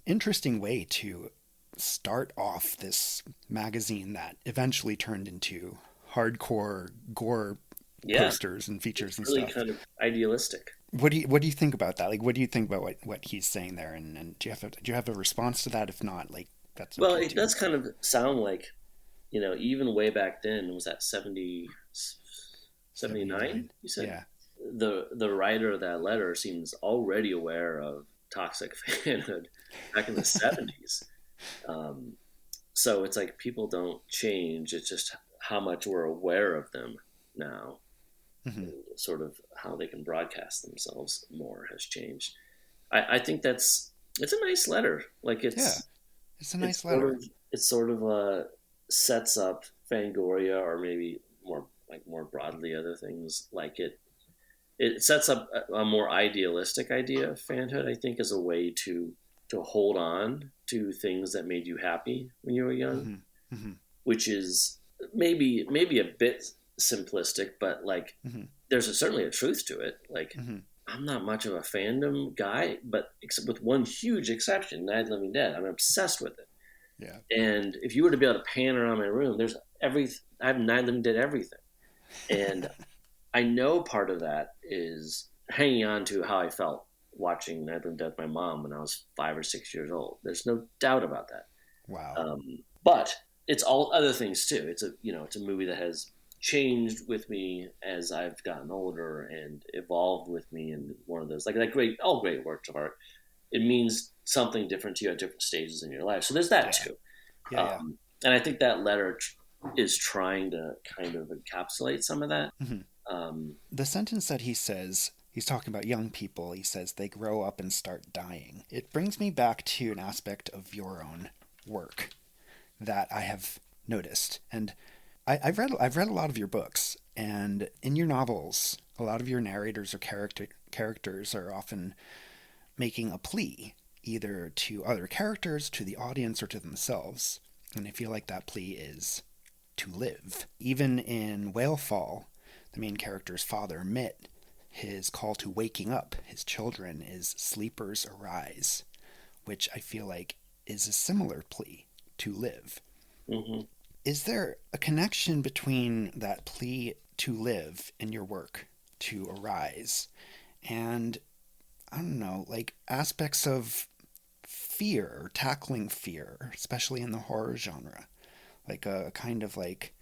interesting way to start off this magazine that eventually turned into hardcore gore posters and features and really stuff. Kind of idealistic. What do you think about that? Like, what do you think about what he's saying there? And do you have a response to that? If not, like, that's okay. Well, it does kind of sound like, even way back then, was that 79? You said? Yeah. The writer of that letter seems already aware of toxic fanhood back in the 70s. So it's like people don't change. It's just how much we're aware of them now. Mm-hmm. Sort of how they can broadcast themselves more has changed. I think that's It's a nice letter. Like Yeah, it's a it's nice sort letter. of sets up Fangoria, or maybe more broadly other things like it. It sets up a more idealistic idea of fanhood, I think, as a way to hold on to things that made you happy when you were young, Hmm. Hmm. which is maybe a bit simplistic, but like Hmm. certainly a truth to it. Like Hmm. I'm not much of a fandom guy, but except with one huge exception, Night of the Living Dead. I'm obsessed with it. Yeah. And if you were to be able to pan around my room, I have Night of the Living Dead everything. And I know part of that is hanging on to how I felt watching Night of the Living Dead with my mom when I was 5 or 6 years old. There's no doubt about that. Wow. But it's all other things too. It's a movie that has changed with me as I've gotten older and evolved with me. And one of those like all great works of art, it means something different to you at different stages in your life. So there's that Yeah. too. Yeah. Yeah. And I think that letter is trying to kind of encapsulate some of that. Hmm. Um, The sentence that he says, he's talking about young people. He says they grow up and start dying. It brings me back to an aspect of your own work that I have noticed. And I've read a lot of your books, and in your novels, a lot of your narrators or characters are often making a plea, either to other characters, to the audience, or to themselves. And I feel like that plea is to live. Even in Whalefall, the main character's father, Mitt, his call to waking up his children is sleepers arise, which I feel like is a similar plea to live. mhm. Is there a connection between that plea to live in your work, to arise, and I don't know, like aspects of fear or tackling fear, especially in the horror genre? Like a kind of like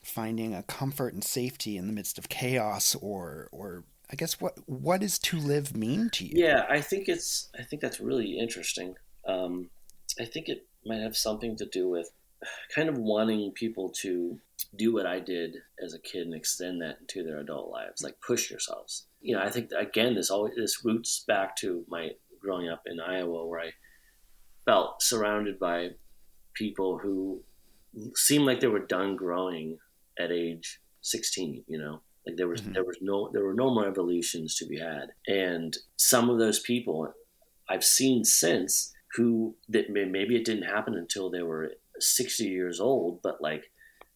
finding a comfort and safety in the midst of chaos, or I guess what does to live mean to you? Yeah, I think that's really interesting. Um, I think it might have something to do with kind of wanting people to do what I did as a kid and extend that into their adult lives, like push yourselves. I think again this roots back to my growing up in Iowa, where I felt surrounded by people who seemed like they were done growing at age 16. Like Hmm. there were no more evolutions to be had, and some of those people I've seen since who that maybe it didn't happen until they were 60 years old, but like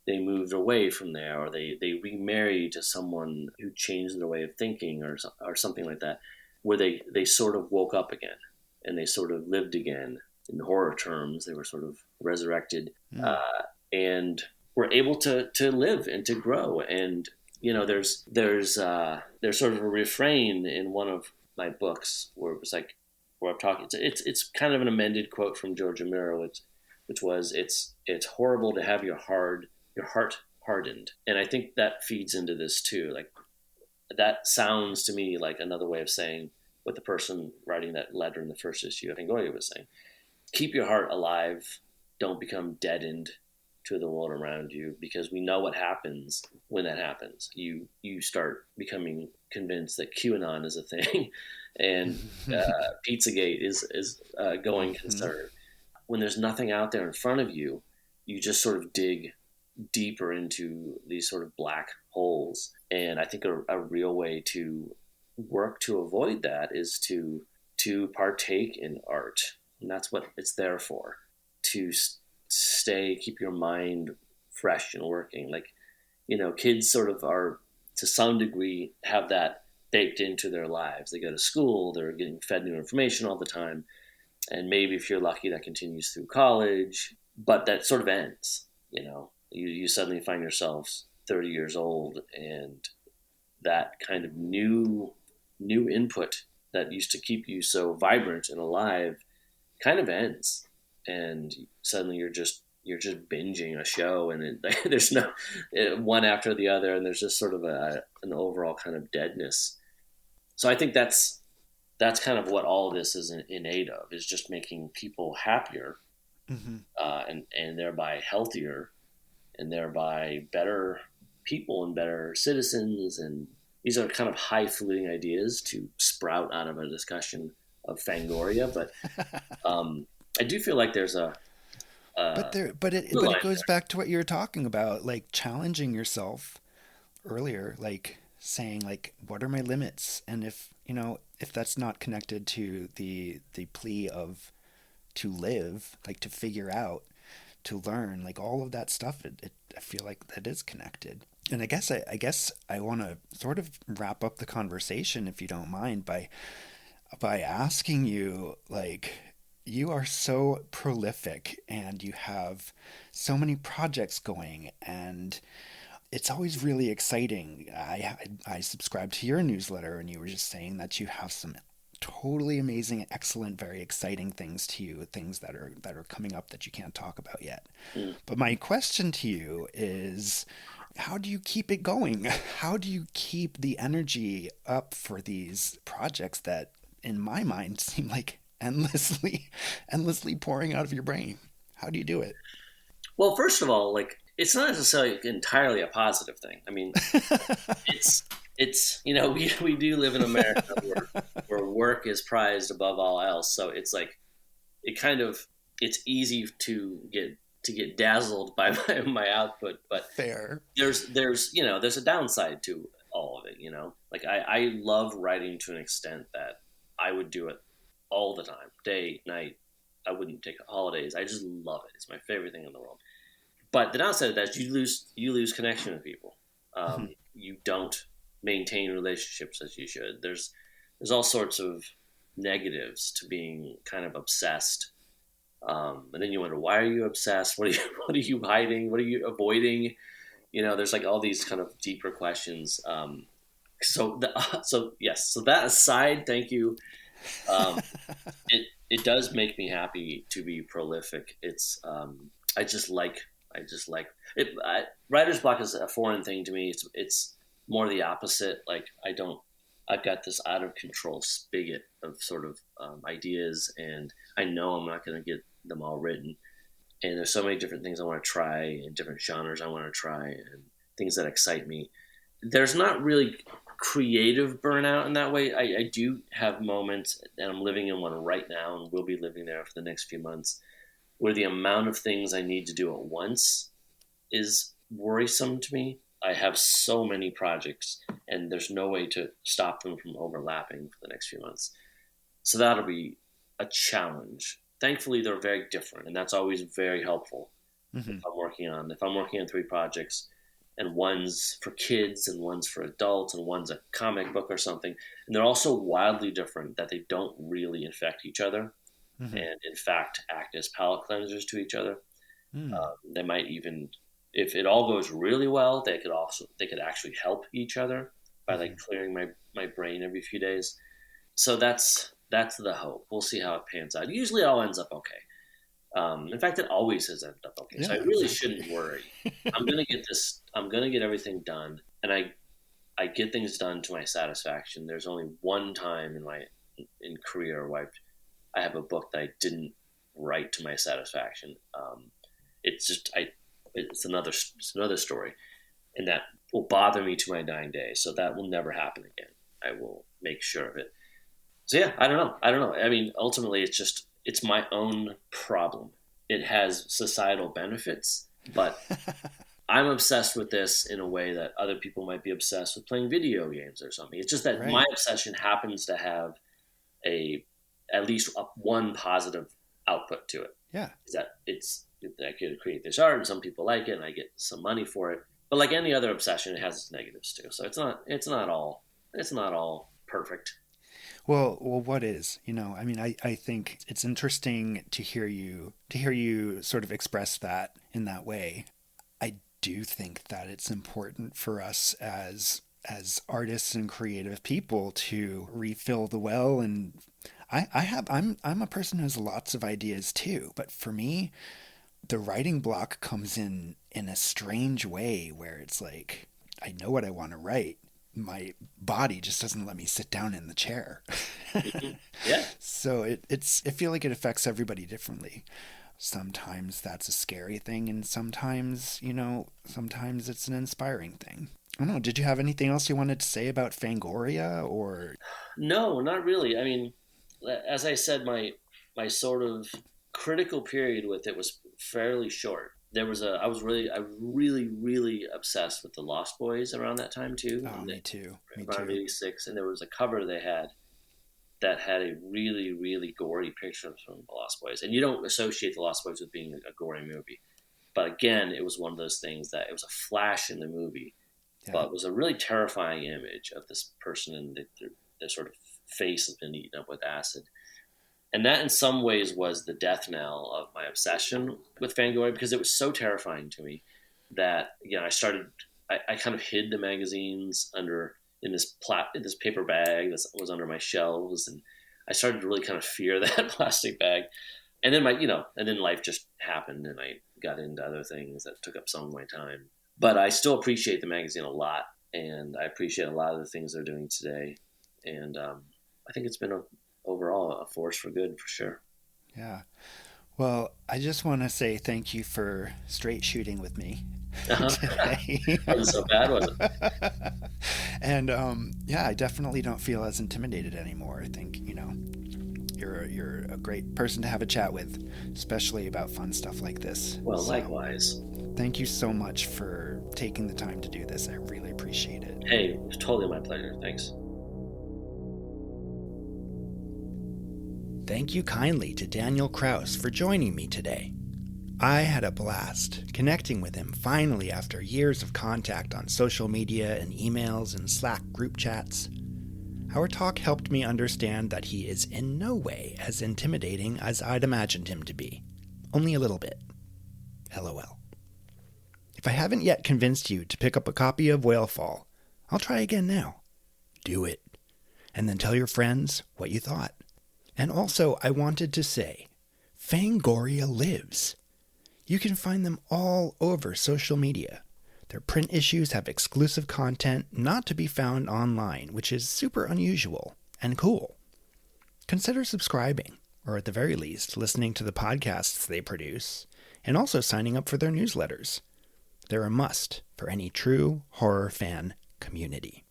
they moved away from there, or they remarried to someone who changed their way of thinking, or something like that, where they sort of woke up again and they sort of lived again. In horror terms, they were sort of resurrected, Mm. uh, and were able to live and to grow. And there's sort of a refrain in one of my books where it was like, where I'm talking. It's kind of an amended quote from George Romero, which was, it's horrible to have your heart hardened. And I think that feeds into this too. Like, that sounds to me like another way of saying what the person writing that letter in the first issue of Fangoria was saying. Keep your heart alive. Don't become deadened to the world around you, because we know what happens when that happens. You start becoming convinced that QAnon is a thing, and Pizzagate is a going Hmm. concern. When there's nothing out there in front of you, you just sort of dig deeper into these sort of black holes. And I think a real way to work to avoid that is to partake in art, and that's what it's there for. To keep your mind fresh and working. Like, kids sort of are, to some degree, have that baked into their lives. They go to school, they're getting fed new information all the time, and maybe if you're lucky, that continues through college, but that sort of ends. You suddenly find yourself 30 years old, and that kind of new input that used to keep you so vibrant and alive kind of ends, and suddenly you're just binging a show, and there's no one after the other, and there's just sort of an overall kind of deadness. So I think that's kind of what all of this is innate of, is just making people happier, Hmm. and thereby healthier, and thereby better people and better citizens. And these are kind of high fluting ideas to sprout out of a discussion of Fangoria, but I do feel like there's a But line it goes there. back to what you were talking about, like challenging yourself earlier, like saying like, what are my limits? And if, if that's not connected to the plea of to live, like to figure out, to learn, like all of that stuff, I feel like that is connected. And I guess I want to sort of wrap up the conversation, if you don't mind, by asking you, like, you are so prolific and you have so many projects going, and it's always really exciting. I subscribe to your newsletter, and you were just saying that you have some totally amazing, excellent, very exciting things to you, things that are coming up that you can't talk about yet. Mm. But my question to you is, how do you keep it going? How do you keep the energy up for these projects that, in my mind, seem like endlessly pouring out of your brain? How do you do it? Well, first of all, like it's not necessarily entirely a positive thing. I mean, it's we do live in America where work is prized above all else, so it's like it kind of it's easy to get dazzled by my output, but Fair. there's a downside to all of it. Like I love writing to an extent that I would do it all the time, day, night. I wouldn't take holidays. I just love it. It's my favorite thing in the world. But the downside of that is you lose connection with people. Mhm. You don't maintain relationships as you should. There's all sorts of negatives to being kind of obsessed. And then you wonder, why are you obsessed? What are you what are you hiding? What are you avoiding? There's like all these kind of deeper questions. So yes. So that aside, thank you. Um, it does make me happy to be prolific. I just like I just like it. Writer's block is a foreign thing to me. It's more the opposite. Like I don't. I've got this out of control spigot of sort of ideas, and I know I'm not going to get them all written. And there's so many different things I want to try, and different genres I want to try, and things that excite me. There's not really creative burnout in that way. I do have moments, and I'm living in one right now, and will be living there for the next few months, where the amount of things I need to do at once is worrisome to me. I have so many projects, and there's no way to stop them from overlapping for the next few months. So that'll be a challenge. Thankfully, they're very different, and that's always very helpful Mhm. if I'm working on three projects, and one's for kids and one's for adults and one's a comic book or something, and they're also wildly different that they don't really infect each other, Mhm. and in fact act as palate cleansers to each other. Mm. They might even, if it all goes really well, they could actually help each other by like Mhm. clearing my brain every few days. So that's the hope. We'll see how it pans out. Usually, it all ends up okay. In fact, it always has ended up okay. So I Yeah, really exactly. shouldn't worry. I'm gonna get this. I'm gonna get everything done, and I get things done to my satisfaction. There's only one time in my in career where I have a book that I didn't write to my satisfaction. It's just it's another story, and that will bother me to my dying day. So that will never happen again. I will make sure of it. So yeah, I don't know. I don't know. I mean, ultimately, it's my own problem. It has societal benefits, but I'm obsessed with this in a way that other people might be obsessed with playing video games or something. It's just that my Right. obsession happens to have a at least one positive output to it. Yeah. Is that I could create this art and some people like it and I get some money for it. But like any other obsession, it has its negatives too. So it's not all perfect. Well, what is? I mean, I think it's interesting to hear you sort of express that in that way. I do think that it's important for us as artists and creative people to refill the well, and I'm a person who has lots of ideas too, but for me the writing block comes in a strange way where it's like I know what I want to write. My body just doesn't let me sit down in the chair. Mhm. Yeah. So I feel like it affects everybody differently. Sometimes that's a scary thing, and sometimes it's an inspiring thing. I don't know. Did you have anything else you wanted to say about Fangoria or? No, not really. I mean, as I said, my sort of critical period with it was fairly short. I was really obsessed with the Lost Boys around that time too. Oh, me too. Me Around too. '86, and there was a cover they had that had a really gory picture from the Lost Boys, and you don't associate the Lost Boys with being a gory movie, but again, it was one of those things that it was a flash in the movie, but it was a really terrifying image of this person and their sort of face has been eaten up with acid. And that in some ways was the death knell of my obsession with Fangoria, because it was so terrifying to me that, I kind of hid the magazines in this paper bag that was under my shelves. And I started to really kind of fear that plastic bag. And then and then life just happened and I got into other things that took up some of my time. But I still appreciate the magazine a lot. And I appreciate a lot of the things they're doing today. And I think it's been overall a force for good, for sure. Yeah. Well, I just want to say thank you for straight shooting with me today. Wasn't so bad, was it? And I definitely don't feel as intimidated anymore. I think, you're a great person to have a chat with, especially about fun stuff like this. Well, likewise. Thank you so much for taking the time to do this. I really appreciate it. Hey, it was totally my pleasure. Thanks. Thank you kindly to Daniel Kraus for joining me today. I had a blast connecting with him finally after years of contact on social media and emails and Slack group chats. Our talk helped me understand that he is in no way as intimidating as I'd imagined him to be. Only a little bit. LOL. If I haven't yet convinced you to pick up a copy of Whalefall, I'll try again now. Do it. And then tell your friends what you thought. And also, I wanted to say, Fangoria lives. You can find them all over social media. Their print issues have exclusive content not to be found online, which is super unusual and cool. Consider subscribing, or at the very least, listening to the podcasts they produce, and also signing up for their newsletters. They're a must for any true horror fan community.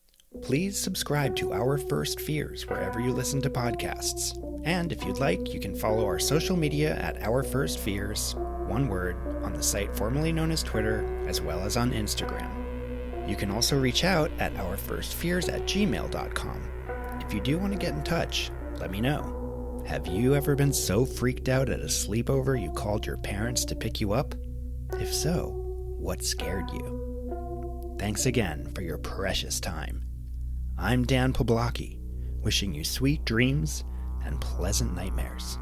Please subscribe to Our First Fears wherever you listen to podcasts. And if you'd like, you can follow our social media at Our First Fears, one word, on the site formerly known as Twitter, as well as on Instagram. You can also reach out at ourfirstfears@gmail.com. If you do want to get in touch, let me know. Have you ever been so freaked out at a sleepover you called your parents to pick you up? If so, what scared you? Thanks again for your precious time. I'm Dan Poblocki, wishing you sweet dreams and pleasant nightmares.